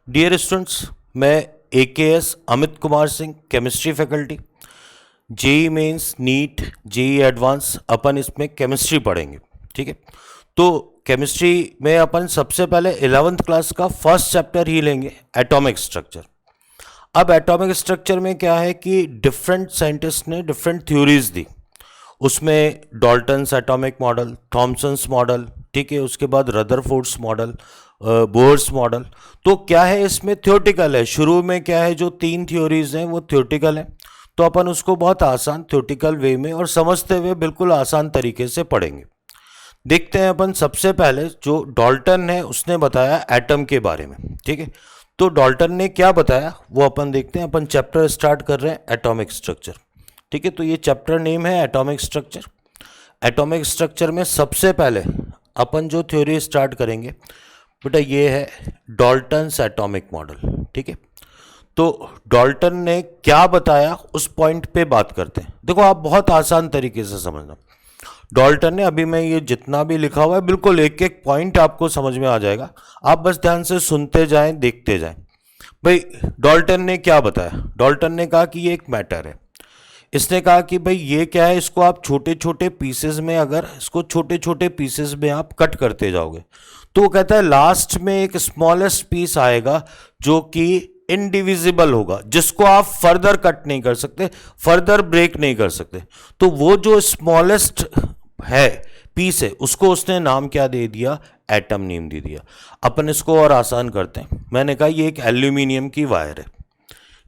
Dear students, मैं AKS Amit Kumar Singh, chemistry faculty. JEE mains, NEET, JEE advance अपन इसमें chemistry पढ़ेंगे। ठीक है, तो केमिस्ट्री में अपन सबसे पहले 11th क्लास का फर्स्ट चैप्टर ही लेंगे, एटॉमिक स्ट्रक्चर। अब एटॉमिक स्ट्रक्चर में क्या है कि डिफरेंट साइंटिस्ट ने डिफरेंट थ्योरीज दी। उसमें Dalton's atomic model, Thomson's model, ठीक है, उसके बाद रदरफोर्ड्स मॉडल, बोर्स मॉडल। तो क्या है, इसमें थ्योरेटिकल है। शुरू में क्या है, जो 3 थ्योरीज हैं वो थ्योरेटिकल है, तो अपन उसको बहुत आसान थ्योरेटिकल वे में और समझते हुए बिल्कुल आसान तरीके से पढ़ेंगे। देखते हैं अपन सबसे पहले जो डॉल्टन है उसने बताया एटम के बारे में। ठीक है, तो डॉल्टन ने क्या बताया वो अपन देखते हैं। अपन चैप्टर स्टार्ट कर रहे हैं एटॉमिक स्ट्रक्चर। ठीक है, तो ये चैप्टर नेम है एटॉमिक स्ट्रक्चर। एटॉमिक स्ट्रक्चर में सबसे पहले अपन जो थ्योरी स्टार्ट करेंगे बेटा, ये है डॉल्टन्स एटॉमिक मॉडल। ठीक है, तो डॉल्टन ने क्या बताया उस पॉइंट पे बात करते हैं। देखो, आप बहुत आसान तरीके से समझना। डॉल्टन ने, अभी मैं ये जितना भी लिखा हुआ है बिल्कुल एक एक पॉइंट आपको समझ में आ जाएगा, आप बस ध्यान से सुनते जाएं, देखते जाएं। भाई, डॉल्टन ने क्या बताया? डॉल्टन ने कहा कि ये एक मैटर है। इसने कहा कि भाई ये क्या है, इसको आप छोटे छोटे पीसेस में, अगर इसको छोटे छोटे पीसेस में आप कट करते जाओगे तो वो कहता है लास्ट में एक स्मॉलेस्ट पीस आएगा जो कि इनडिविजिबल होगा, जिसको आप फर्दर कट नहीं कर सकते, फर्दर ब्रेक नहीं कर सकते। तो वो जो स्मॉलेस्ट है पीस है, उसको उसने नाम क्या दे दिया? एटम नेम दे दिया। अपन इसको और आसान करते हैं। मैंने कहा ये एक एल्यूमिनियम की वायर है,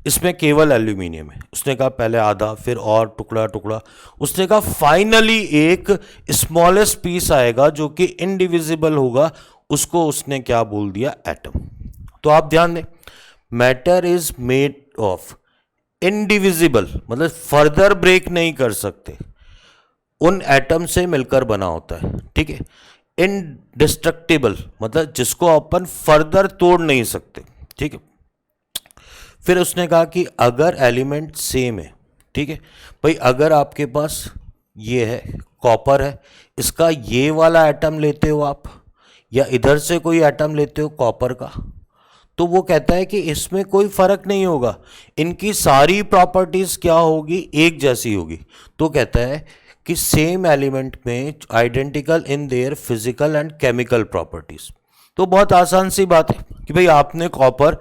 इसमें केवल एल्यूमिनियम है। उसने कहा पहले आधा, फिर और टुकड़ा टुकड़ा। उसने कहा फाइनली एक स्मॉलेस्ट पीस आएगा जो कि इनडिविजिबल होगा, उसको उसने क्या बोल दिया? एटम। तो आप ध्यान दें, matter is made of indivisible, मतलब फर्दर ब्रेक नहीं कर सकते, उन एटम से मिलकर बना होता है। ठीक है, इनडिस्ट्रक्टिबल, मतलब जिसको अपन फर्दर तोड़ नहीं सकते। ठीक है, फिर उसने कहा कि अगर एलिमेंट सेम है, ठीक है भाई, अगर आपके पास ये है कॉपर है, इसका ये वाला एटम लेते हो आप, या इधर से कोई एटम लेते हो कॉपर का, तो वो कहता है कि इसमें कोई फर्क नहीं होगा, इनकी सारी प्रॉपर्टीज क्या होगी? एक जैसी होगी। तो कहता है कि सेम एलिमेंट में identical in their physical and chemical properties. तो बहुत आसान सी बात है कि भाई आपने कॉपर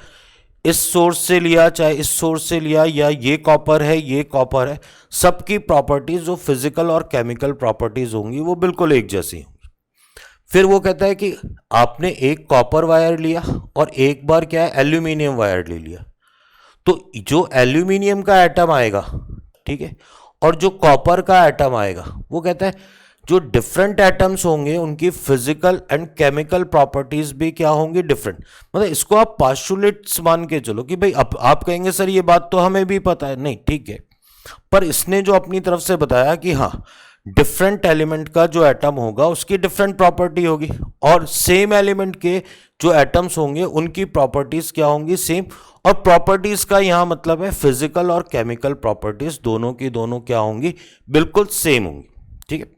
इस सोर्स से लिया, चाहे इस सोर्स से लिया, या ये कॉपर है, ये कॉपर है, सबकी प्रॉपर्टीज जो फिजिकल और केमिकल प्रॉपर्टीज होंगी वो बिल्कुल एक जैसी होंगी। फिर वो कहता है कि आपने एक कॉपर वायर लिया और एक बार क्या है, एल्यूमिनियम वायर ले लिया, तो जो एल्यूमिनियम का एटम आएगा, ठीक है, और जो कॉपर का एटम आएगा, वो कहता है जो डिफरेंट एटम्स होंगे उनकी फिजिकल एंड केमिकल प्रॉपर्टीज भी क्या होंगी? डिफरेंट। मतलब इसको आप पास्टुलेट्स मान के चलो कि भाई आप कहेंगे सर ये बात तो हमें भी पता है, नहीं ठीक है, पर इसने जो अपनी तरफ से बताया कि हाँ, डिफरेंट एलिमेंट का जो एटम होगा उसकी डिफरेंट प्रॉपर्टी होगी, और सेम एलिमेंट के जो एटम्स होंगे उनकी प्रॉपर्टीज क्या होंगी? सेम। और प्रॉपर्टीज का यहां मतलब है फिजिकल और केमिकल प्रॉपर्टीज दोनों की दोनों क्या होंगी? बिल्कुल सेम होंगी। ठीक है,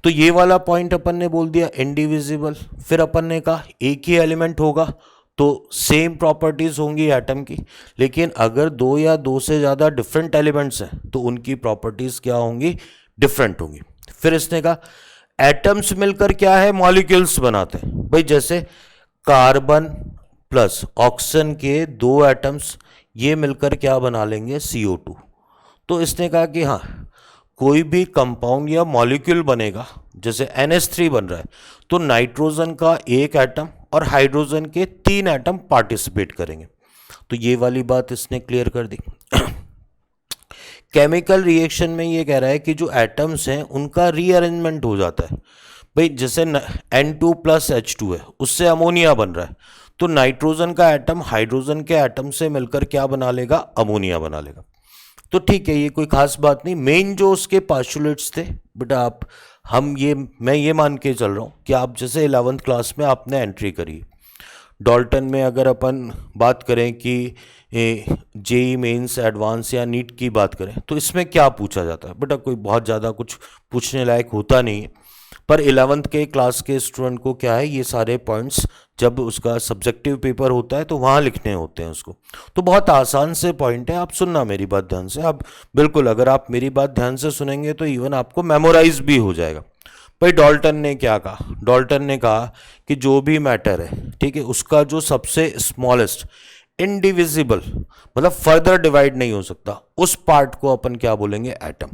तो ये वाला पॉइंट अपन ने बोल दिया इनडिविजिबल। फिर अपन ने कहा एक ही एलिमेंट होगा तो सेम प्रॉपर्टीज होंगी एटम की, लेकिन अगर दो या दो से ज़्यादा डिफरेंट एलिमेंट्स हैं तो उनकी प्रॉपर्टीज क्या होंगी? डिफरेंट होंगी। फिर इसने कहा एटम्स मिलकर क्या है? मॉलिक्यूल्स बनाते हैं। भाई जैसे कार्बन प्लस ऑक्सीजन के 2 एटम्स, ये मिलकर क्या बना लेंगे? CO2। तो इसने कहा कि हाँ, कोई भी कंपाउंड या मॉलिक्यूल बनेगा, जैसे NH3 बन रहा है, तो नाइट्रोजन का एक एटम और हाइड्रोजन के 3 एटम पार्टिसिपेट करेंगे। तो ये वाली बात इसने क्लियर कर दी। केमिकल रिएक्शन में ये कह रहा है कि जो एटम्स हैं उनका रीअरेंजमेंट हो जाता है। भाई जैसे N2 प्लस H2 है, उससे अमोनिया बन रहा है, तो नाइट्रोजन का एटम हाइड्रोजन के एटम से मिलकर क्या बना लेगा? अमोनिया बना लेगा। तो ठीक है, ये कोई खास बात नहीं। मेन जो उसके पास्टुलेट्स थे बेटा, मैं ये मान के चल रहा हूँ कि आप जैसे 11th क्लास में आपने एंट्री करी, डॉल्टन में अगर अपन बात करें कि जेई मेंस, एडवांस या नीट की बात करें, तो इसमें क्या पूछा जाता है बेटा? कोई बहुत ज़्यादा कुछ पूछने लायक होता नहीं है, पर 11th के क्लास के स्टूडेंट को क्या है, ये सारे पॉइंट्स जब उसका सब्जेक्टिव पेपर होता है तो वहाँ लिखने होते हैं उसको। तो बहुत आसान से पॉइंट है, आप सुनना मेरी बात ध्यान से। आप बिल्कुल अगर आप मेरी बात ध्यान से सुनेंगे तो इवन आपको मेमोराइज भी हो जाएगा। भाई डाल्टन ने क्या कहा, डाल्टन ने कहा कि जो भी मैटर है, ठीक है, उसका जो सबसे स्मॉलेस्ट इनडिविजिबल मतलब फर्दर डिवाइड नहीं हो सकता, उस पार्ट को अपन क्या बोलेंगे, एटम।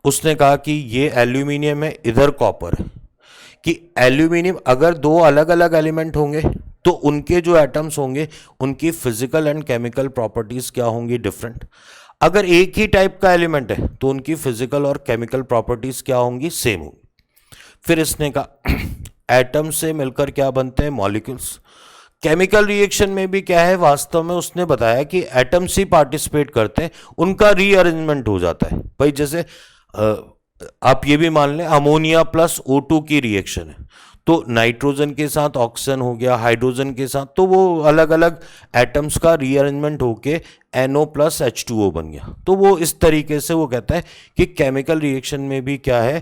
उसने कहा कि ये एल्यूमिनियम है, इधर कॉपर है, कि एल्यूमिनियम अगर दो अलग अलग एलिमेंट होंगे तो उनके जो एटम्स होंगे उनकी फिजिकल एंड केमिकल प्रॉपर्टीज क्या होंगी, डिफरेंट। अगर एक ही टाइप का एलिमेंट है तो उनकी फिजिकल और केमिकल प्रॉपर्टीज क्या होंगी, सेम होंगी। फिर इसने कहा एटम से मिलकर क्या बनते हैं, मॉलिक्यूल्स। केमिकल रिएक्शन में भी क्या है, वास्तव में उसने बताया कि एटम्स ही पार्टिसिपेट करते हैं, उनका रीअरेंजमेंट हो जाता है। भाई जैसे आप ये भी मान लें अमोनिया प्लस O2 की रिएक्शन है, तो नाइट्रोजन के साथ ऑक्सीजन हो गया, हाइड्रोजन के साथ, तो वो अलग अलग एटम्स का रीअरेंजमेंट होके NO प्लस H2O बन गया। तो वो इस तरीके से वो कहता है कि केमिकल रिएक्शन में भी क्या है,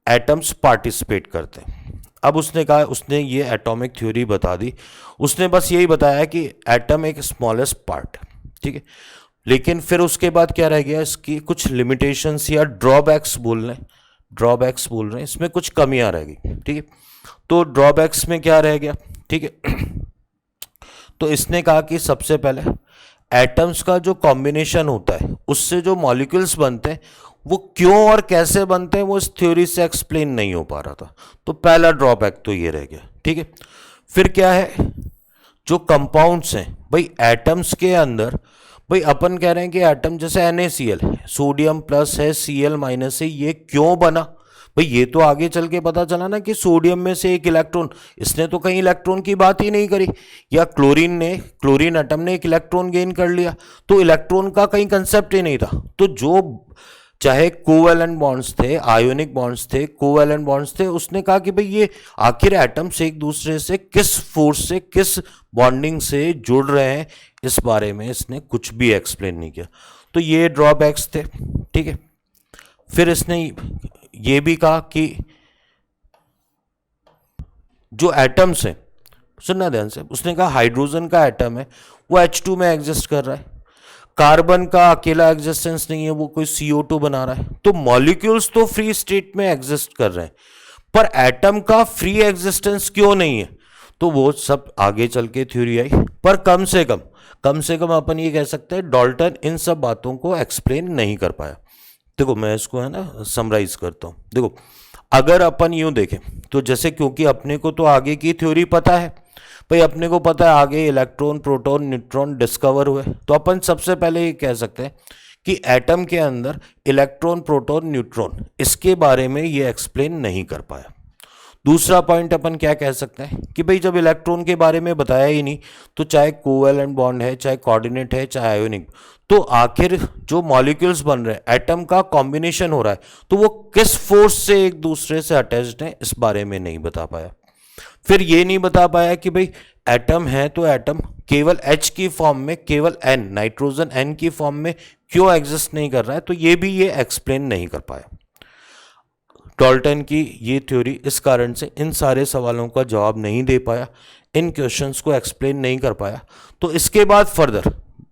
एटम्स पार्टिसिपेट करते हैं। अब उसने कहा, उसने ये एटॉमिक थ्योरी बता दी, उसने बस यही बताया कि एटम एक स्मॉलेस्ट पार्ट है, ठीक है। लेकिन फिर उसके बाद क्या रह गया, इसकी कुछ लिमिटेशंस या ड्रॉबैक्स बोल रहे हैं, ड्रॉबैक्स बोल रहे हैं, इसमें कुछ कमियां रह गई, ठीक है। तो ड्रॉबैक्स में क्या रह गया, ठीक है। तो इसने कहा कि सबसे पहले एटम्स का जो कॉम्बिनेशन होता है उससे जो मॉलिक्यूल्स बनते हैं वो क्यों और कैसे बनते हैं वो इस थ्योरी से एक्सप्लेन नहीं हो पा रहा था। तो पहला ड्रॉबैक तो ये रह गया, ठीक है। फिर क्या है, जो कंपाउंड्स हैं भाई एटम्स के अंदर, भाई अपन कह रहे हैं कि एटम जैसे NaCl है, सोडियम प्लस है, Cl माइनस है, ये क्यों बना, भाई ये तो आगे चल के पता चला ना कि सोडियम में से एक इलेक्ट्रॉन, इसने तो कहीं इलेक्ट्रॉन की बात ही नहीं करी, या क्लोरीन एटम ने एक इलेक्ट्रॉन गेन कर लिया, तो इलेक्ट्रॉन का कहीं कंसेप्ट ही नहीं था। तो जो चाहे कोवैलेंट बॉन्ड्स थे, आयोनिक बॉन्ड्स थे, कोवैलेंट बॉन्ड्स थे, उसने कहा कि भाई ये आखिर एटम्स एक दूसरे से किस फोर्स से, किस बॉन्डिंग से जुड़ रहे हैं, इस बारे में इसने कुछ भी एक्सप्लेन नहीं किया। तो ये ड्रॉबैक्स थे, ठीक है। फिर इसने ये भी कहा कि जो एटम्स हैं, सुनना ध्यान से, उसने कहा हाइड्रोजन का एटम है वो H2 में एग्जिस्ट कर रहा है, कार्बन का अकेला एग्जिस्टेंस नहीं है, वो कोई CO2 बना रहा है, तो मॉलिक्यूल्स तो फ्री स्टेट में एग्जिस्ट कर रहे हैं, पर एटम का फ्री एग्जिस्टेंस क्यों नहीं है, तो वो सब आगे चल के थ्योरी आई। पर कम से कम अपन ये कह सकते हैं डाल्टन इन सब बातों को एक्सप्लेन नहीं कर पाया। देखो मैं इसको है ना समराइज करता हूं। देखो अगर अपन यूं देखें तो जैसे, क्योंकि अपने को तो आगे की थ्योरी पता है, भाई अपने को पता है आगे इलेक्ट्रॉन, प्रोटॉन, न्यूट्रॉन डिस्कवर हुए, तो अपन सबसे पहले ये कह सकते हैं कि एटम के अंदर इलेक्ट्रॉन, प्रोटॉन, न्यूट्रॉन, इसके बारे में ये एक्सप्लेन नहीं कर पाया। दूसरा पॉइंट अपन क्या कह सकते हैं कि भाई जब इलेक्ट्रॉन के बारे में बताया ही नहीं, तो चाहे कोवैलेंट बॉन्ड है, चाहे कोऑर्डिनेट है, चाहे आयोनिक, तो आखिर जो मॉलिक्यूल्स बन रहे हैं, एटम का कॉम्बिनेशन हो रहा है, तो वो किस फोर्स से एक दूसरे से अटैच्ड है, इस बारे में नहीं बता पाया। फिर ये नहीं बता पाया कि भाई एटम है तो एटम केवल H की फॉर्म में, केवल N, नाइट्रोजन N की फॉर्म में क्यों एग्जिस्ट नहीं कर रहा है, तो ये भी ये एक्सप्लेन नहीं कर पाया। डाल्टन की ये थ्योरी इस कारण से इन सारे सवालों का जवाब नहीं दे पाया, इन क्वेश्चंस को एक्सप्लेन नहीं कर पाया। तो इसके बाद फर्दर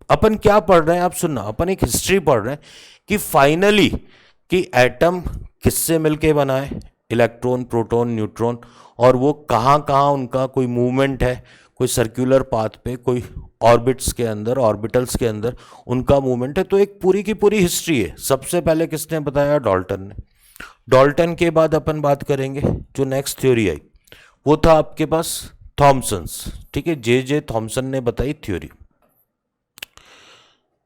अपन क्या पढ़ रहे हैं, आप सुनना, अपन एक हिस्ट्री पढ़ रहे हैं कि फाइनली कि एटम किससे मिलके बना है, इलेक्ट्रॉन, प्रोटॉन, न्यूट्रॉन, और वो कहाँ कहाँ उनका कोई मूवमेंट है, कोई सर्कुलर पाथ पे, कोई ऑर्बिट्स के अंदर, ऑर्बिटल्स के अंदर उनका मूवमेंट है। तो एक पूरी की पूरी हिस्ट्री है। सबसे पहले किसने बताया, डाल्टन ने। डाल्टन के बाद अपन बात करेंगे जो नेक्स्ट थ्योरी आई, वो था आपके पास थॉमसन्स, ठीक है, जे थॉमसन ने बताई थ्योरी।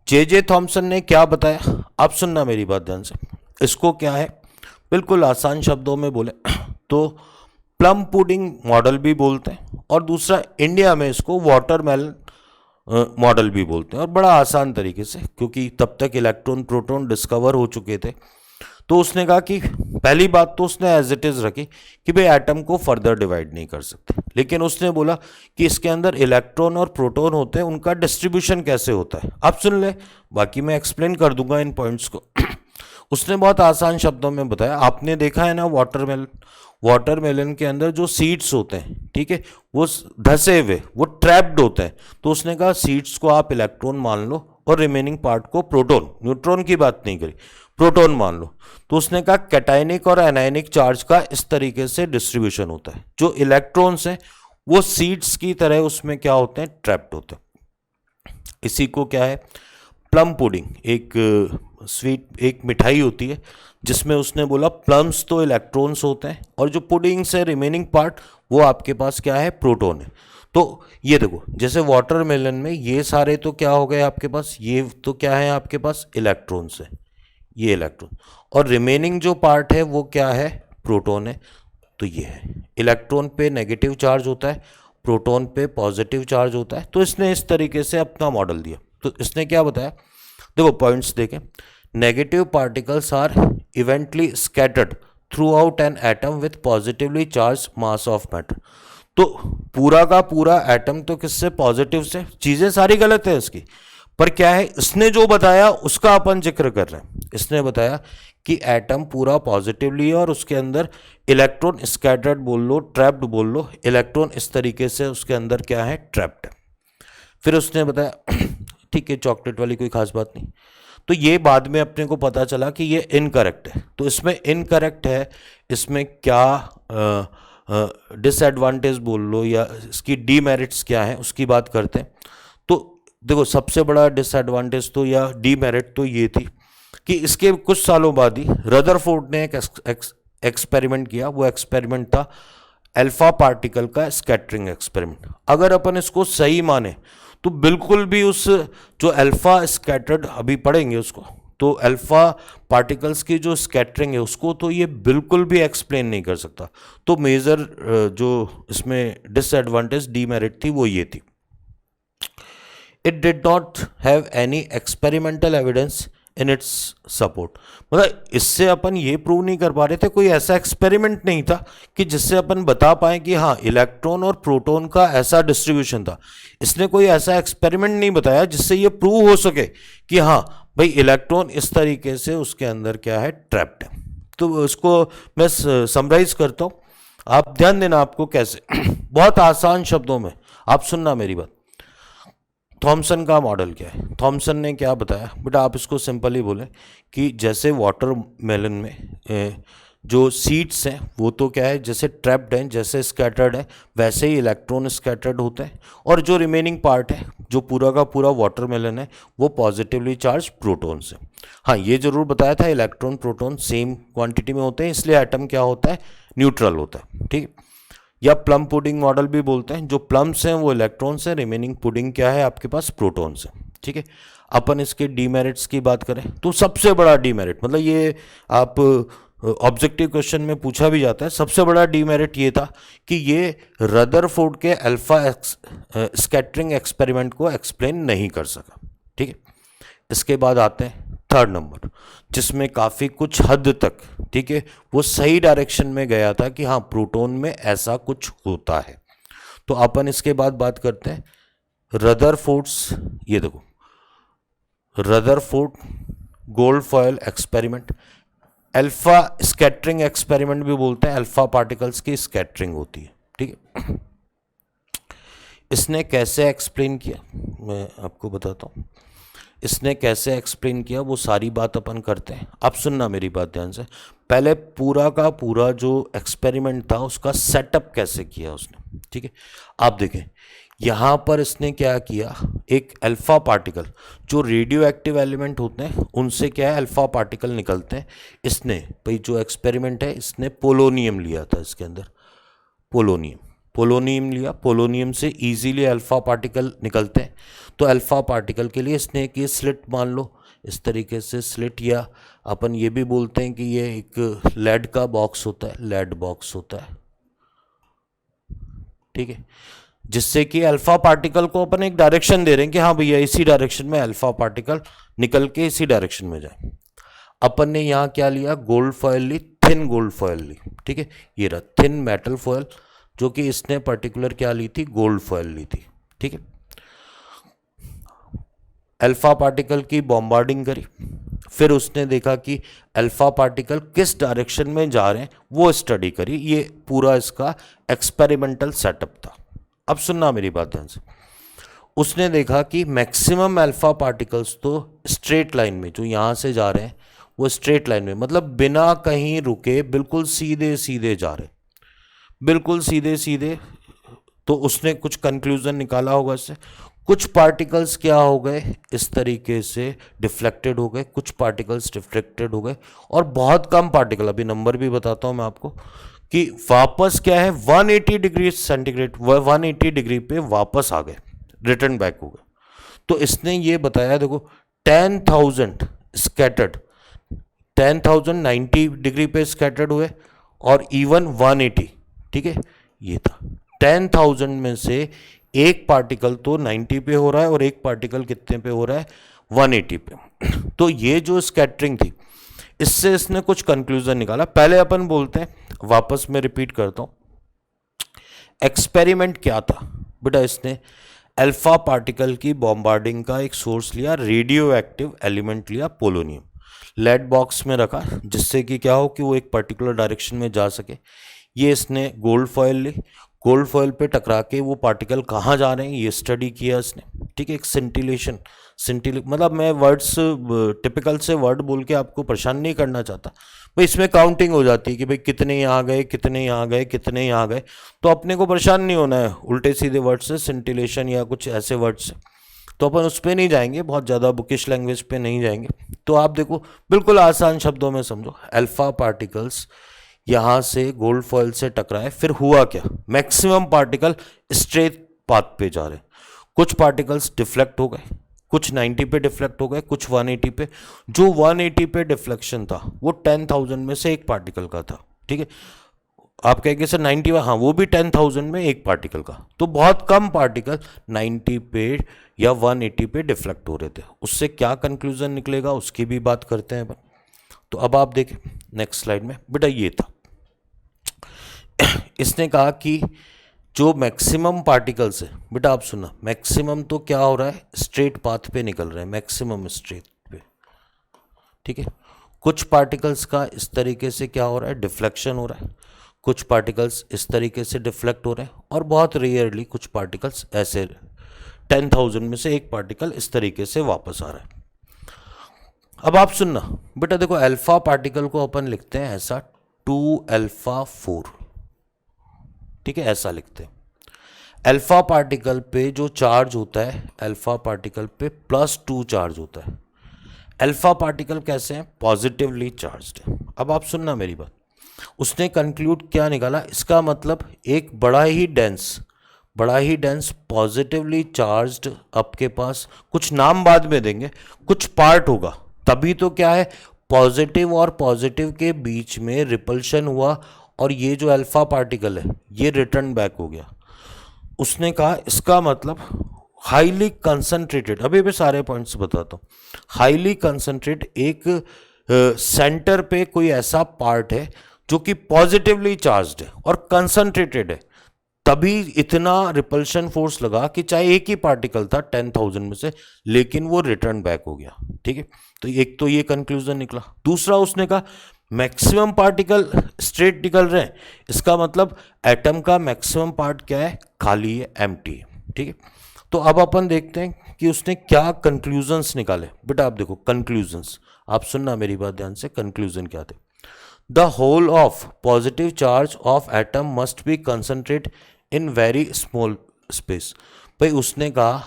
जे थॉमसन ने क्या बताया, आप सुनना मेरी बात ध्यान से। इसको क्या है, बिल्कुल आसान शब्दों में बोले तो प्लम पुडिंग मॉडल भी बोलते हैं, और दूसरा इंडिया में इसको वाटरमेलन मॉडल भी बोलते हैं। और बड़ा आसान तरीके से, क्योंकि तब तक इलेक्ट्रॉन, प्रोटॉन डिस्कवर हो चुके थे, तो उसने कहा कि पहली बात तो उसने एज इट इज रखी कि भाई एटम को फर्दर डिवाइड नहीं कर सकते, लेकिन उसने बोला कि इसके अंदर इलेक्ट्रॉन और प्रोटॉन होते हैं, उनका डिस्ट्रीब्यूशन कैसे होता है, आप सुन ले, बाकी मैं एक्सप्लेन कर दूंगा इन पॉइंट्स को। उसने बहुत आसान शब्दों में बताया। आपने देखा है ना वाटरमेलन, वाटरमेलन के अंदर जो सीड्स होते हैं, ठीक है, वो धसे हुए, वो ट्रैप्ड होते हैं। तो उसने कहा सीड्स को आप इलेक्ट्रॉन मान लो और रिमेनिंग पार्ट को प्रोटॉन, न्यूट्रॉन की बात नहीं करी, प्रोटॉन मान लो। तो उसने कहा कैटायनिक और एनायनिक चार्ज का इस तरीके से डिस्ट्रीब्यूशन होता है। जो इलेक्ट्रॉन्स हैं वो सीड्स की तरह उसमें क्या होते हैं, ट्रैप्ड होते हैं। इसी को क्या है, प्लम पुडिंग, एक स्वीट, एक मिठाई होती है जिसमें उसने बोला प्लम्स तो इलेक्ट्रॉन्स होते हैं और जो पुडिंग से रिमेनिंग पार्ट वो आपके पास क्या है, प्रोटॉन है। तो ये देखो, जैसे वाटरमेलन में ये सारे तो क्या हो गए आपके पास, ये तो क्या है आपके पास, इलेक्ट्रॉन्स है, ये इलेक्ट्रॉन, और रिमेनिंग जो पार्ट है वो क्या है, प्रोटॉन है। तो ये है, इलेक्ट्रॉन पे नेगेटिव चार्ज होता है, प्रोटॉन पे पॉजिटिव चार्ज होता है। तो इसने इस तरीके से अपना मॉडल दिया। तो इसने क्या बताया, देखो पॉइंट्स देखें, negative particles are evenly scattered throughout an atom with positively charge mass of matter. तो पूरा का पूरा एटम तो किससे, पॉजिटिव से। चीजें सारी गलत है इसकी, पर क्या है, इसने जो बताया उसका अपन जिक्र कर रहे हैं। इसने बताया कि एटम पूरा पॉजिटिवली है और उसके अंदर इलेक्ट्रॉन स्कैटर्ड बोल लो, ट्रैप्ड बोल लो, इलेक्ट्रॉन इस तरीके से उसके अंदर क्या है, ट्रैप्ड है। फिर उसने बताया ठीक है, चॉकलेट वाली कोई खास बात नहीं। तो ये बाद में अपने को पता चला कि ये इनकरेक्ट है। तो इसमें इनकरेक्ट है, इसमें क्या डिसएडवांटेज बोल लो या इसकी डीमेरिट्स क्या है उसकी बात करते हैं। तो देखो, सबसे बड़ा डिसएडवांटेज तो या डीमेरिट तो ये थी कि इसके कुछ सालों बाद ही रदरफोर्ड ने एक एक्सपेरिमेंट किया। वो एक्सपेरिमेंट था अल्फा पार्टिकल का स्कैटरिंग एक्सपेरिमेंट। अगर अपन इसको सही माने तो बिल्कुल भी उस जो अल्फा स्कैटर्ड, अभी पढ़ेंगे उसको, तो अल्फा पार्टिकल्स की जो स्कैटरिंग है उसको तो ये बिल्कुल भी एक्सप्लेन नहीं कर सकता। तो मेजर जो इसमें डिसएडवांटेज, डीमेरिट थी, वो ये थी, it did not have any experimental evidence in its support. मतलब इससे अपन ये प्रूव नहीं कर पा रहे थे, कोई ऐसा एक्सपेरिमेंट नहीं था कि जिससे अपन बता पाए कि हाँ इलेक्ट्रॉन और प्रोटॉन का ऐसा डिस्ट्रीब्यूशन था। इसने कोई ऐसा एक्सपेरिमेंट नहीं बताया जिससे ये प्रूव हो सके कि हाँ भाई इलेक्ट्रॉन इस तरीके से उसके अंदर क्या है, ट्रैप्ड है। तो इसको मैं समराइज करता हूँ, आप ध्यान देना आपको कैसे बहुत आसान शब्दों में आप सुनना मेरी बात। थॉमसन का मॉडल क्या है, थॉमसन ने क्या बताया बेटा, आप इसको सिंपल ही बोले कि जैसे वाटरमेलन में जो सीड्स हैं वो तो क्या है, जैसे ट्रैप्ड हैं, जैसे स्कैटर्ड है, वैसे ही इलेक्ट्रॉन स्कैटर्ड होते हैं। और जो रिमेनिंग पार्ट है, जो पूरा का पूरा वाटरमेलन है, वो पॉजिटिवली चार्ज प्रोटॉन से। हाँ, ये जरूर बताया था इलेक्ट्रॉन प्रोटॉन सेम क्वांटिटी में होते हैं, इसलिए एटम क्या होता है, न्यूट्रल होता है। ठीक है, या प्लम पुडिंग मॉडल भी बोलते हैं। जो प्लम्स हैं वो इलेक्ट्रॉन्स हैं, रिमेनिंग पुडिंग क्या है आपके पास, प्रोटॉन्स हैं। ठीक है, अपन इसके डीमेरिट्स की बात करें तो सबसे बड़ा डीमेरिट, मतलब ये आप ऑब्जेक्टिव क्वेश्चन में पूछा भी जाता है, सबसे बड़ा डीमेरिट ये था कि ये रदरफोर्ड के अल्फा स्कैटरिंग एक्सपेरिमेंट को एक्सप्लेन नहीं कर सका। ठीक है, इसके बाद आते हैं थर्ड नंबर, जिसमें काफ़ी कुछ हद तक, ठीक है, वो सही डायरेक्शन में गया था कि हाँ प्रोटॉन में ऐसा कुछ होता है। तो अपन इसके बाद बात करते हैं रदरफोर्ड्स, ये देखो Rutherford gold foil experiment, alpha scattering experiment भी बोलते हैं, अल्फा पार्टिकल्स की स्कैटरिंग होती है। ठीक है, इसने कैसे एक्सप्लेन किया मैं आपको बताता हूँ। इसने कैसे एक्सप्लेन किया वो सारी बात अपन करते हैं। आप सुनना मेरी बात ध्यान से, पहले पूरा का पूरा जो एक्सपेरिमेंट था उसका सेटअप कैसे किया उसने। ठीक है, आप देखें यहाँ पर इसने क्या किया, एक अल्फा पार्टिकल, जो रेडियो एक्टिव एलिमेंट होते हैं उनसे क्या है अल्फा पार्टिकल निकलते हैं। इसने भाई जो एक्सपेरिमेंट है, इसने पोलोनियम लिया था, इसके अंदर पोलोनियम लिया, पोलोनियम से इजीली अल्फा पार्टिकल निकलते हैं। तो अल्फा पार्टिकल के लिए इसने एक ये स्लिट मान लो, इस तरीके से स्लिट, या अपन ये भी बोलते हैं कि ये एक लेड का बॉक्स होता है, लेड बॉक्स होता है। ठीक है, जिससे कि अल्फा पार्टिकल को अपन एक डायरेक्शन दे रहे हैं कि हाँ भैया इसी डायरेक्शन में अल्फा पार्टिकल निकल के इसी डायरेक्शन में जाए। अपन ने यहाँ क्या लिया, गोल्ड फॉयल ली, थिन गोल्ड फॉयल ली। ठीक है, ये रहा थिन मेटल फॉयल, जो कि इसने पर्टिकुलर क्या ली थी, गोल्ड फॉयल ली थी। ठीक है, अल्फा पार्टिकल की बॉम्बार्डिंग करी, फिर उसने देखा कि अल्फा पार्टिकल किस डायरेक्शन में जा रहे हैं, वो स्टडी करी। ये पूरा इसका एक्सपेरिमेंटल सेटअप था। अब सुनना मेरी बात ध्यान से। उसने देखा कि मैक्सिमम अल्फा पार्टिकल्स तो स्ट्रेट लाइन में, जो यहाँ से जा रहे हैं वो स्ट्रेट लाइन में, मतलब बिना कहीं रुके बिल्कुल सीधे सीधे जा रहे, बिल्कुल सीधे सीधे। तो उसने कुछ कंक्लूजन निकाला होगा इससे। कुछ पार्टिकल्स क्या हो गए, इस तरीके से डिफ्लेक्टेड हो गए, कुछ पार्टिकल्स डिफ्लेक्टेड हो गए, और बहुत कम पार्टिकल, अभी नंबर भी बताता हूं मैं आपको, कि वापस क्या है 180 डिग्री सेंटीग्रेड, 180 डिग्री पे वापस आ गए, रिटर्न बैक हो गए। तो इसने ये बताया, देखो 10,000 स्कैटर्ड, 10,000 90 डिग्री पे स्कैटर्ड हुए, और इवन 180, ठीक है, ये था 10,000 में से एक पार्टिकल तो 90 पे हो रहा है और एक पार्टिकल कितने पे हो रहा है, 180 पे। तो ये जो स्कैटरिंग थी, इससे इसने कुछ कंक्लूजन निकाला। पहले अपन बोलते हैं, वापस मैं रिपीट करता हूं, एक्सपेरिमेंट क्या था बेटा। इसने अल्फा पार्टिकल की बॉम्बार्डिंग का एक सोर्स लिया, रेडियो एक्टिव एलिमेंट लिया पोलोनियम, लेड बॉक्स में रखा, जिससे कि क्या हो कि वो एक पर्टिकुलर डायरेक्शन में जा सके। ये इसने गोल्ड फॉयल ली, गोल्ड फॉयल पे टकरा के वो पार्टिकल कहाँ जा रहे हैं ये स्टडी किया इसने, ठीक है। एक सिंटिलेशन, मतलब मैं वर्ड्स टिपिकल से वर्ड बोल के आपको परेशान नहीं करना चाहता भाई, इसमें काउंटिंग हो जाती है कि भाई कितने यहाँ गए, कितने यहाँ गए, कितने यहाँ गए, तो अपने को परेशान नहीं होना है उल्टे सीधे वर्ड से, सिंटिलेशन या कुछ ऐसे वर्ड से, तो अपन उस पर नहीं जाएंगे, बहुत ज़्यादा बुकिश लैंग्वेज पे नहीं जाएंगे। तो आप देखो बिल्कुल आसान शब्दों में समझो, अल्फा पार्टिकल्स यहाँ से गोल्ड फॉयल से टकराए, फिर हुआ क्या, मैक्सिमम पार्टिकल स्ट्रेट पाथ पे जा रहे, कुछ पार्टिकल्स डिफ्लेक्ट हो गए, कुछ 90 पे डिफ्लेक्ट हो गए, कुछ 180 पे। जो 180 पे डिफ्लेक्शन था वो 10,000 में से एक पार्टिकल का था, ठीक है। आप कहेंगे सर 90, हाँ वो भी 10,000 में एक पार्टिकल का, तो बहुत कम पार्टिकल 90 पे या 180 पे डिफ्लेक्ट हो रहे थे। उससे क्या कंक्लूजन निकलेगा उसकी भी बात करते हैं अपन। तो अब आप देखें नेक्स्ट स्लाइड में, बेटा ये था, इसने कहा कि जो मैक्सिमम पार्टिकल्स है, बेटा आप सुना, मैक्सिमम तो क्या हो रहा है, स्ट्रेट पाथ पे निकल रहे हैं, मैक्सिमम स्ट्रेट पे, ठीक है। कुछ पार्टिकल्स का इस तरीके से क्या हो रहा है, डिफ्लेक्शन हो रहा है, कुछ पार्टिकल्स इस तरीके से डिफ्लेक्ट हो रहे हैं, और बहुत रेयरली कुछ पार्टिकल्स ऐसे 10,000 में से एक पार्टिकल इस तरीके से वापस आ रहा है। अब आप सुनना बेटा, देखो अल्फा पार्टिकल को अपन लिखते हैं ऐसा 2α4, ठीक है, ऐसा लिखते हैं। अल्फा पार्टिकल पे जो चार्ज होता है, अल्फा पार्टिकल पे +2 चार्ज होता है। अल्फा पार्टिकल कैसे हैं, पॉजिटिवली चार्ज्ड है। अब आप सुनना मेरी बात, उसने कंक्लूड क्या निकाला, इसका मतलब एक बड़ा ही डेंस पॉजिटिवली चार्ज्ड, आपके पास कुछ नाम बाद में देंगे, कुछ पार्ट होगा, तभी तो क्या है, पॉजिटिव और पॉजिटिव के बीच में रिपल्शन हुआ, और ये जो अल्फा पार्टिकल है ये रिटर्न बैक हो गया। उसने कहा इसका मतलब हाईली कंसंट्रेटेड, अभी भी सारे पॉइंट्स बताता हूँ, हाईली कंसंट्रेट एक सेंटर पे कोई ऐसा पार्ट है जो कि पॉजिटिवली चार्ज्ड है और कंसंट्रेटेड है, तभी इतना रिपल्शन फोर्स लगा कि चाहे एक ही पार्टिकल था 10,000 में से, लेकिन वो रिटर्न बैक हो गया, ठीक है। तो एक तो ये कंक्लूजन निकला। दूसरा उसने कहा मैक्सिमम पार्टिकल स्ट्रेट निकल रहे हैं, इसका मतलब एटम का मैक्सिमम पार्ट क्या है, खाली है, एम्प्टी है, ठीक है। तो अब अपन देखते हैं कि उसने क्या कंक्लूजन्स निकाले। बेटा आप देखो कंक्लूजन्स, आप सुनना मेरी बात ध्यान से, कंक्लूजन क्या थे। The whole of positive charge of atom must be concentrate in very small space. भाई उसने कहा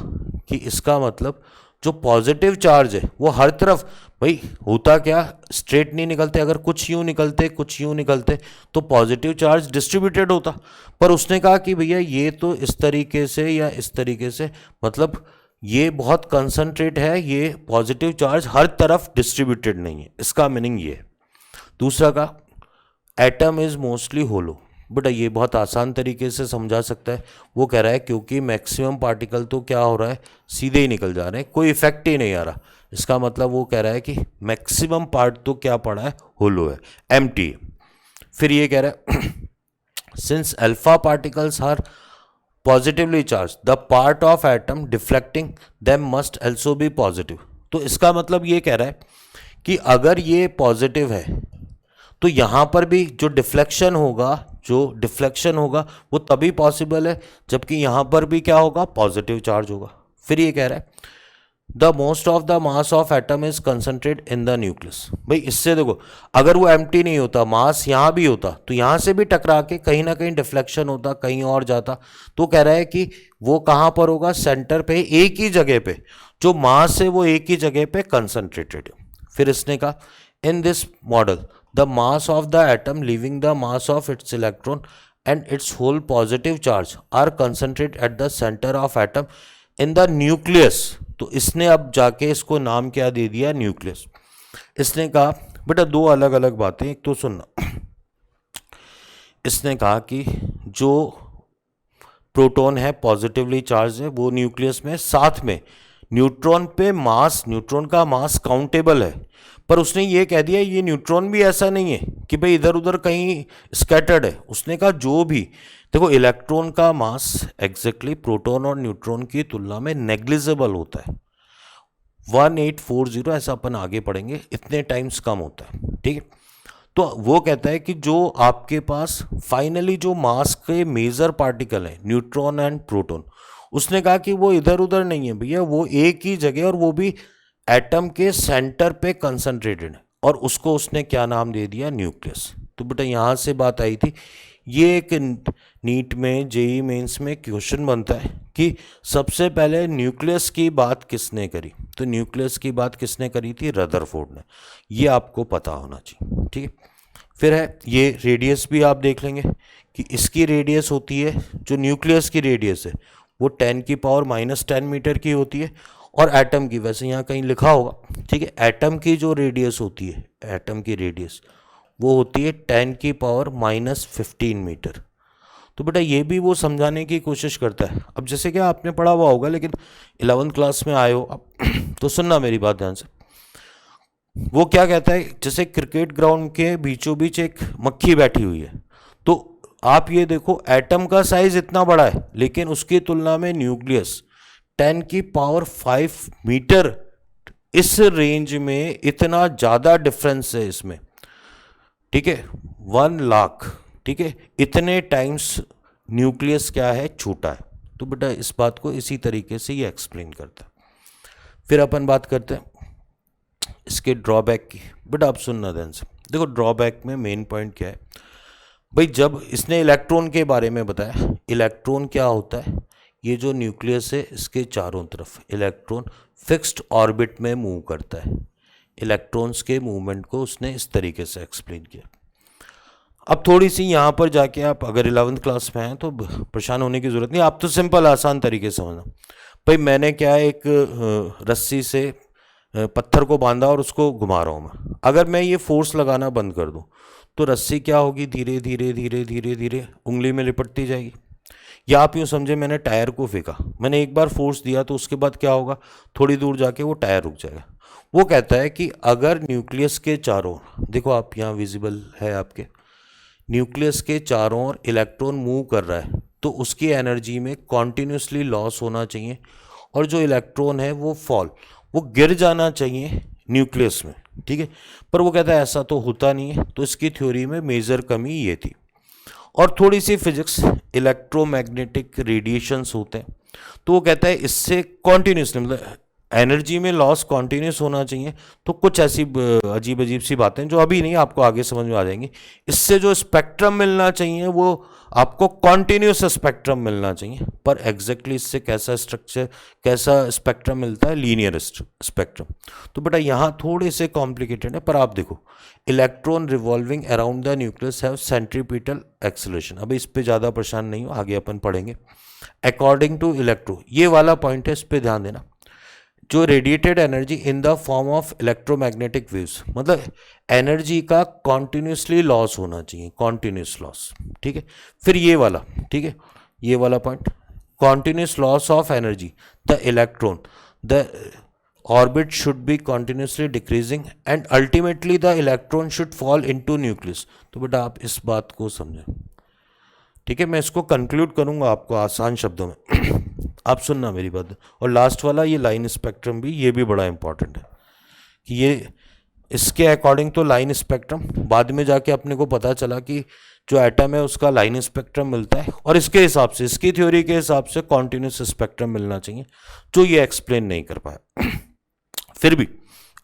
कि इसका मतलब जो पॉजिटिव चार्ज है वो हर तरफ, भाई होता क्या, स्ट्रेट नहीं निकलते, अगर कुछ यूं निकलते कुछ यूं निकलते तो पॉजिटिव चार्ज डिस्ट्रीब्यूटेड होता, पर उसने कहा कि भैया ये तो इस तरीके से या इस तरीके से, मतलब ये बहुत कंसंट्रेट है, ये पॉजिटिव चार्ज हर तरफ डिस्ट्रीब्यूटेड नहीं है, इसका मीनिंग ये है। दूसरा का एटम इज मोस्टली होलो, बेटा ये बहुत आसान तरीके से समझा सकता है। वो कह रहा है क्योंकि मैक्सिमम पार्टिकल तो क्या हो रहा है, सीधे ही निकल जा रहे हैं, कोई इफेक्ट ही नहीं आ रहा, इसका मतलब वो कह रहा है कि मैक्सिमम पार्ट तो क्या पड़ा है, होलो है, एम्प्टी है। फिर ये कह रहा है since alpha particles are positively charge the part of atom deflecting them must also be positive. तो इसका मतलब ये कह रहा है कि अगर ये पॉजिटिव है तो यहाँ पर भी जो डिफ्लेक्शन होगा वो तभी पॉसिबल है जबकि यहाँ पर भी क्या होगा, पॉजिटिव चार्ज होगा। फिर ये कह रहा है the most of the mass of atom is concentrate in the nucleus. भाई इससे देखो, अगर वो एम्प्टी नहीं होता, मास यहाँ भी होता तो यहाँ से भी टकरा के कहीं ना कहीं डिफ्लेक्शन होता, कहीं और जाता। तो कह रहा है कि वो कहाँ पर होगा, सेंटर पे, एक ही जगह पे, जो मास है वो एक ही जगह पे कंसंट्रेटेड है। फिर इसने कहा in this model the mass of the atom leaving the mass of its electron and its whole positive charge are concentrate at the centre of atom in the nucleus. तो इसने अब जाके इसको नाम क्या दे दिया, न्यूक्लियस। इसने कहा बेटा दो अलग अलग बातें, एक तो सुनना। इसने कहा कि जो प्रोटॉन है पॉजिटिवली चार्ज है वो न्यूक्लियस में, साथ में न्यूट्रॉन पे मास, न्यूट्रॉन का मास काउंटेबल है। पर उसने ये कह दिया ये न्यूट्रॉन भी ऐसा नहीं है कि भाई इधर उधर कहीं स्कैटर्ड है। उसने कहा जो भी, देखो इलेक्ट्रॉन का मास एग्जैक्टली प्रोटॉन और न्यूट्रॉन की तुलना में नेग्लिजिबल होता है, 1840, ऐसा अपन आगे पढ़ेंगे, इतने टाइम्स कम होता है, ठीक है। तो वो कहता है कि जो आपके पास फाइनली जो मास के मेजर पार्टिकल हैं न्यूट्रॉन एंड प्रोटॉन, उसने कहा कि वो इधर उधर नहीं है भैया, वो एक ही जगह और वो भी एटम के सेंटर पे कंसंट्रेटेड है, और उसको उसने क्या नाम दे दिया, न्यूक्लियस। तो बेटा यहाँ से बात आई थी, ये एक नीट में, जेई मेंस में क्वेश्चन बनता है कि सबसे पहले न्यूक्लियस की बात किसने करी। तो न्यूक्लियस की बात किसने करी थी, रदरफोर्ड ने। ये आपको पता होना चाहिए, ठीक है। फिर है ये रेडियस भी आप देख लेंगे कि इसकी रेडियस होती है, जो न्यूक्लियस की रेडियस है वो 10⁻⁻10 मीटर की होती है, और एटम की, वैसे यहाँ कहीं लिखा होगा, ठीक है, एटम की जो रेडियस होती है, एटम की रेडियस वो होती है 10⁻⁻15 मीटर। तो बेटा ये भी वो समझाने की कोशिश करता है। अब जैसे कि आपने पढ़ा हुआ होगा, लेकिन 11th क्लास में आए हो अब तो सुनना मेरी बात ध्यान से। वो क्या कहता है, जैसे क्रिकेट ग्राउंड के बीचों बीच एक मक्खी बैठी हुई है, तो आप ये देखो एटम का साइज इतना बड़ा है, लेकिन उसकी तुलना में न्यूक्लियस 10⁵ मीटर, इस रेंज में इतना ज़्यादा डिफरेंस है इसमें, ठीक है, 1 लाख, ठीक है, इतने टाइम्स न्यूक्लियस क्या है, छोटा है। तो बेटा इस बात को इसी तरीके से ये एक्सप्लेन करता है। फिर अपन बात करते हैं इसके ड्रॉबैक की। बेटा आप सुनना ध्यान से, देखो ड्रॉबैक में मेन पॉइंट क्या है भाई, जब इसने इलेक्ट्रॉन के बारे में बताया, इलेक्ट्रॉन क्या होता है, ये जो न्यूक्लियस है इसके चारों तरफ इलेक्ट्रॉन फिक्स्ड ऑर्बिट में मूव करता है। इलेक्ट्रॉन्स के मूवमेंट को उसने इस तरीके से एक्सप्लेन किया। अब थोड़ी सी यहाँ पर जाके आप अगर 11th क्लास में हैं तो परेशान होने की ज़रूरत नहीं, आप तो सिंपल आसान तरीके से समझना। भाई मैंने क्या एक रस्सी से पत्थर को बांधा और उसको घुमा रहा हूँ मैं, अगर मैं ये फोर्स लगाना बंद कर दूँ तो रस्सी क्या होगी, धीरे धीरे धीरे धीरे धीरे उंगली में लिपटती जाएगी। या आप यूँ समझे मैंने टायर को फेंका, मैंने एक बार फोर्स दिया तो उसके बाद क्या होगा, थोड़ी दूर जाके वो टायर रुक जाएगा। वो कहता है कि अगर न्यूक्लियस के चारों, देखो आप यहाँ विजिबल है आपके, न्यूक्लियस के चारों ओर इलेक्ट्रॉन मूव कर रहा है तो उसकी एनर्जी में कॉन्टीन्यूसली लॉस होना चाहिए, और जो इलेक्ट्रॉन है वो गिर जाना चाहिए न्यूक्लियस में, ठीक है। पर वो कहता है ऐसा तो होता नहीं है, तो इसकी थ्योरी में मेजर कमी ये थी। और थोड़ी सी फिजिक्स, इलेक्ट्रोमैग्नेटिक रेडिएशंस होते हैं, तो वो कहता है इससे कॉन्टीन्यूसली, मतलब एनर्जी में लॉस कॉन्टीन्यूस होना चाहिए। तो कुछ ऐसी अजीब अजीब सी बातें जो अभी नहीं, आपको आगे समझ में आ जाएंगी। इससे जो स्पेक्ट्रम मिलना चाहिए वो आपको कॉन्टीन्यूस स्पेक्ट्रम मिलना चाहिए, पर एग्जैक्टली इससे कैसा स्ट्रक्चर, कैसा स्पेक्ट्रम मिलता है, लीनियर स्पेक्ट्रम। तो बेटा यहाँ थोड़े से कॉम्प्लिकेटेड है, पर आप देखो electron revolving around the nucleus have centripetal acceleration. अभी इस पर ज़्यादा परेशान नहीं हो, आगे अपन पढ़ेंगे। अकॉर्डिंग टू इलेक्ट्रो, ये वाला पॉइंट है, इस पर ध्यान देना। जो radiated energy in the form of electromagnetic waves, मतलब एनर्जी का कॉन्टिन्यूसली लॉस होना चाहिए, कॉन्टिन्यूस लॉस, ठीक है। फिर ये वाला, ठीक है, ये वाला point, continuous loss of energy, the electron, the orbit should be continuously decreasing and ultimately the electron should fall into nucleus. तो बेटा आप इस बात को समझें, ठीक है। मैं इसको कंक्लूड करूंगा आपको आसान शब्दों में आप सुनना मेरी बात। और लास्ट वाला ये लाइन स्पेक्ट्रम भी, ये भी बड़ा इंपॉर्टेंट है कि ये इसके अकॉर्डिंग तो लाइन स्पेक्ट्रम, बाद में जाके अपने को पता चला कि जो एटम है उसका लाइन स्पेक्ट्रम मिलता है, और इसके हिसाब से, इसकी थ्योरी के हिसाब से कॉन्टिन्यूस स्पेक्ट्रम मिलना चाहिए, जो ये एक्सप्लेन नहीं कर पाया। फिर भी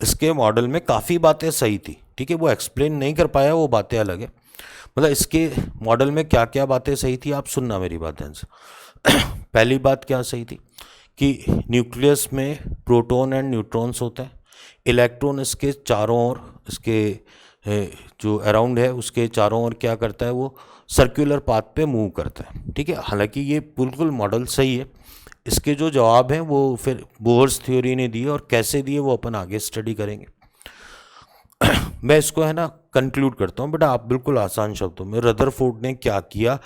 इसके मॉडल में काफ़ी बातें सही थी, ठीक है, वो एक्सप्लेन नहीं कर पाया, वो बातें अलग है। मतलब इसके मॉडल में क्या क्या बातें सही थी आप सुनना मेरी बात ध्यान से। पहली बात क्या सही थी कि न्यूक्लियस में प्रोटॉन एंड न्यूट्रॉन्स होते हैं, इलेक्ट्रॉन इसके चारों ओर, इसके जो अराउंड है उसके चारों ओर क्या करता है, वो सर्कुलर पाथ पे मूव करता है, ठीक है। हालांकि ये बिल्कुल मॉडल सही है। इसके जो जवाब हैं वो फिर बोहर्स थ्योरी ने दिए, और कैसे दिए वो अपन आगे स्टडी करेंगे। मैं इसको है ना कंक्लूड करता हूँ बेटा, आप बिल्कुल आसान शब्दों में, रदरफोर्ड ने क्या किया,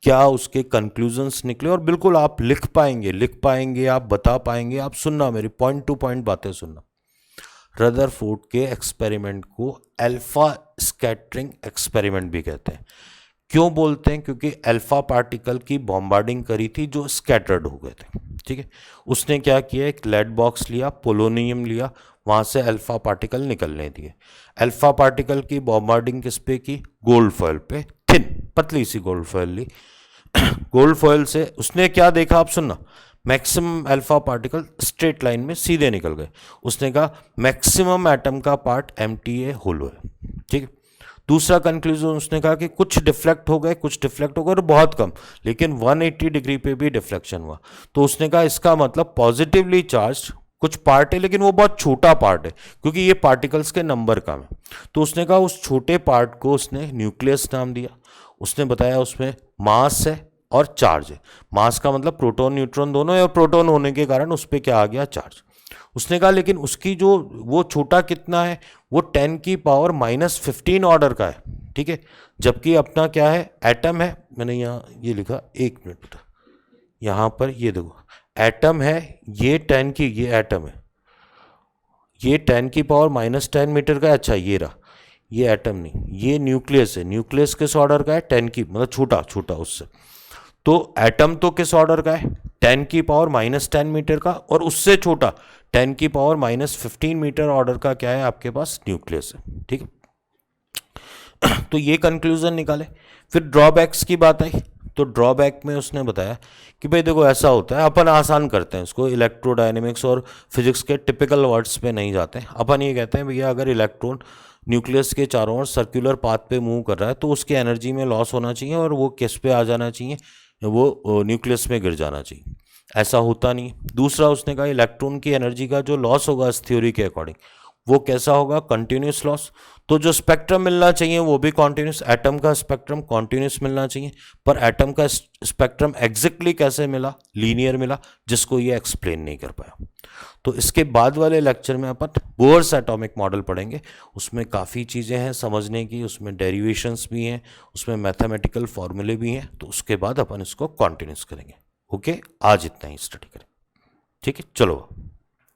क्या उसके कंक्लूजन्स निकले, और बिल्कुल आप लिख पाएंगे, आप बता पाएंगे। आप सुनना, मेरी पॉइंट टू पॉइंट बातें सुनना। रदरफोर्ड के एक्सपेरिमेंट को अल्फा स्कैटरिंग एक्सपेरिमेंट भी कहते हैं। क्यों बोलते हैं? क्योंकि अल्फा पार्टिकल की बॉम्बार्डिंग करी थी जो स्कैटर्ड हो गए थे, ठीक है। उसने क्या किया, एक लेड बॉक्स लिया, पोलोनियम लिया, वहाँ से अल्फा पार्टिकल निकलने दिए। अल्फा पार्टिकल की बॉम्बार्डिंग किस पे की? गोल्ड फॉयल पे, थिन पतली सी गोल्ड फॉयल ली। गोल्ड फॉयल से उसने क्या देखा, आप सुनना, maximum alpha particle straight line में सीधे निकल गए। उसने कहा मैक्सिमम एटम का पार्ट एम्प्टी है, होलो है, ठीक है। दूसरा कंक्लूजन उसने कहा कि कुछ डिफ्लेक्ट हो गए और बहुत कम, लेकिन 180 डिग्री पे भी डिफ्लेक्शन हुआ। तो उसने कहा इसका मतलब पॉजिटिवली चार्ज कुछ पार्ट है, लेकिन वो बहुत छोटा पार्ट है, क्योंकि ये पार्टिकल्स के नंबर कम है। तो उसने कहा उस छोटे पार्ट को उसने न्यूक्लियस नाम दिया। उसने बताया उसमें मास है और चार्ज है। मास का मतलब प्रोटॉन न्यूट्रॉन दोनों है, और प्रोटॉन होने के कारण उस पर क्या आ गया, चार्ज। उसने कहा लेकिन उसकी जो वो छोटा कितना है, वो 10 की पावर -15 ऑर्डर का है, ठीक है। जबकि अपना क्या है, एटम है, मैंने यहाँ ये लिखा, एक मिनट बेटा, यहाँ पर ये देखो एटम है, ये 10 की, ये एटम है, ये 10 की पावर -10 मीटर का है। अच्छा ये रहा, ये एटम नहीं, ये न्यूक्लियस है। न्यूक्लियस किस ऑर्डर का है? 10 की, मतलब छोटा छोटा उससे। तो एटम तो किस ऑर्डर का है? 10 की पावर -10 मीटर का, और उससे छोटा 10 की पावर -15 मीटर ऑर्डर का क्या है आपके पास? न्यूक्लियस है, ठीक है। तो ये कंक्लूजन निकाले। फिर ड्रॉबैक्स की बात आई, तो ड्रॉबैक में उसने बताया कि भाई देखो ऐसा होता है, अपन आसान करते हैं उसको, इलेक्ट्रोडायनेमिक्स और फिजिक्स के टिपिकल वर्ड्स पे नहीं जाते हैं। अपन ये कहते हैं भैया अगर इलेक्ट्रॉन न्यूक्लियस के चारों ओर सर्कुलर पाथ पे मूव कर रहा है तो उसकी एनर्जी में लॉस होना चाहिए, और वो किस पे आ जाना चाहिए, वो न्यूक्लियस में गिर जाना चाहिए। ऐसा होता नहीं। दूसरा उसने कहा इलेक्ट्रॉन की एनर्जी का जो लॉस होगा इस थ्योरी के अकॉर्डिंग, वो कैसा होगा? Continuous loss. तो जो स्पेक्ट्रम मिलना चाहिए वो भी कॉन्टिन्यूस, एटम का स्पेक्ट्रम कॉन्टिन्यूस मिलना चाहिए, पर एटम का स्पेक्ट्रम एग्जैक्टली कैसे मिला? लीनियर मिला, जिसको ये एक्सप्लेन नहीं कर पाया। तो इसके बाद वाले लेक्चर में अपन बोर्स एटॉमिक मॉडल पढ़ेंगे। उसमें काफ़ी चीज़ें हैं समझने की, उसमें डेरिवेशंस भी हैं, उसमें मैथमेटिकल फॉर्मूले भी हैं। तो उसके बाद अपन इसको कॉन्टिन्यूस करेंगे। ओके, आज इतना ही स्टडी करें, ठीक है, चलो।